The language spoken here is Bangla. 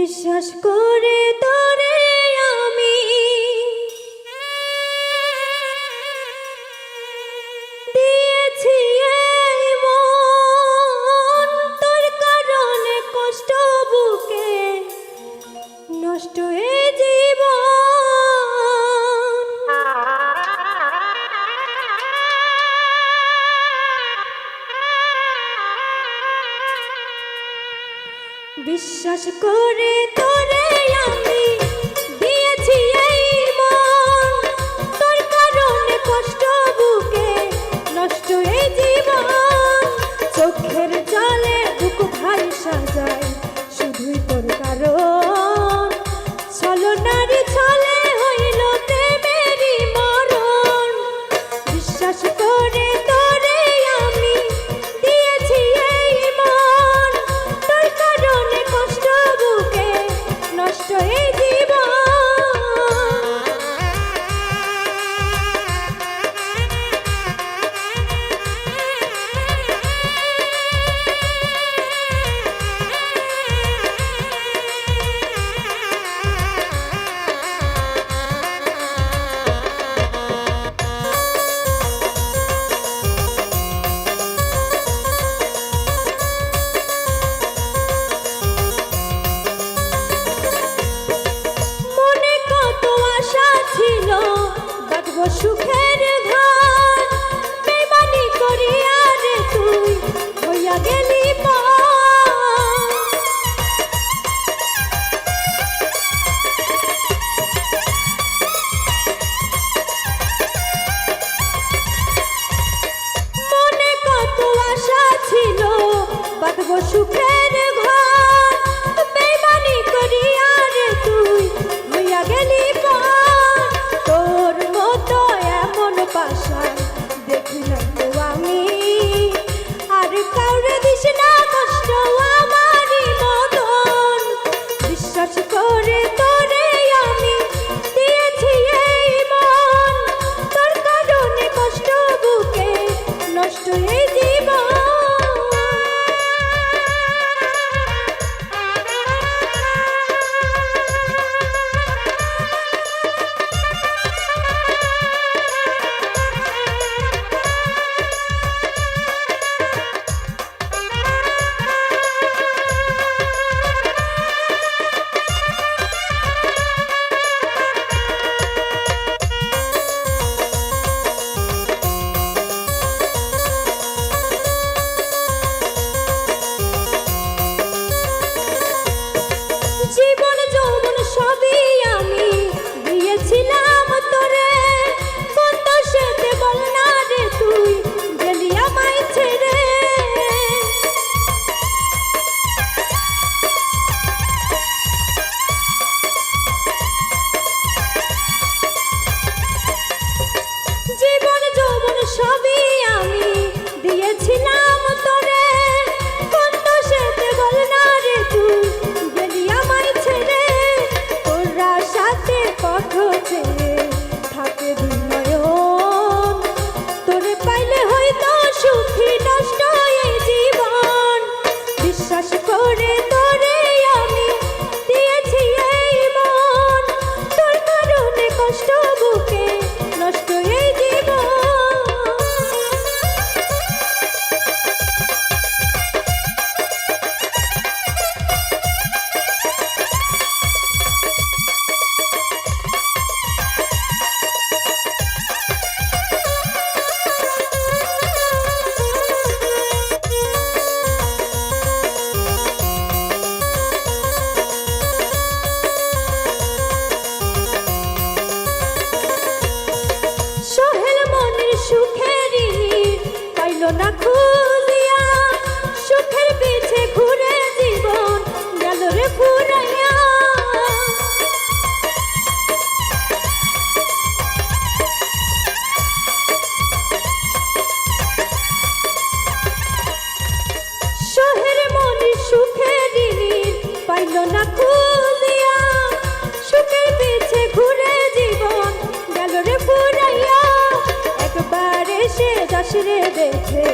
বিশ্বাস করে তোরে আমি দিয়েছি এই মন, তোর কারণে কষ্ট বুকে নষ্ট এ জীবন। বিশ্বাস করে তোরে আমি দিয়েছি এই মন, তোর কারণে কষ্ট বুকে নষ্ট এই জীবন। চোখের জলে বুক ভাইসা যায় শুধুই তোর কারণ, ছলনার ছলে হইল প্রেমেরই মরণ। বিশ্বাস করে তোরে আমি দিয়েছি এই মন, তোর কারণে কষ্ট বুকে নষ্ট এই জীবন। সুখের ঘর বেমানি করিয়া রে তুই হইয়া গেলি মনে কত আশা ছিল বাঁধব সুখের ঘর বেমানি করিয়া রে তুই হইয়া গেলি পাশায় দেখি না তো আমি আর কাউরে দিস না কষ্ট আমারই মতন। বিশ্বাস করে তোরে আমি দিয়েছি এই মন, তোর কারণে কষ্ট বুকে নষ্ট এই জীবন। জীবন যৌবন সবই আমি দিয়েছিলাম তোরে, কত সেতে বল না রে তুই গেলি আমায় ছেড়ে। জীবন যৌবন সবই আমি দিয়েছিলাম তোরে, কত সেতে বল না রে তুই পথ চেয়ে থাকে দুনয়ন, তোরে পাইলে হয়তো সুখী নষ্ট এই জীবন। বিশ্বাস করে তোরে আমি দিয়েছি এই মন, তোর কারণে কষ্ট বুকে নষ্ট এই জীবন। না খুঁজিয়া সুখের পিছে ঘুরে জীবন গেল রে ফুরাইয়া। শহের মনে সুখের পাইল না খুঁজিয়া, সুখের পিছে ঘুরে জীবন গেল রে ফুরাইয়া। একবার এসে যাস রে দেখে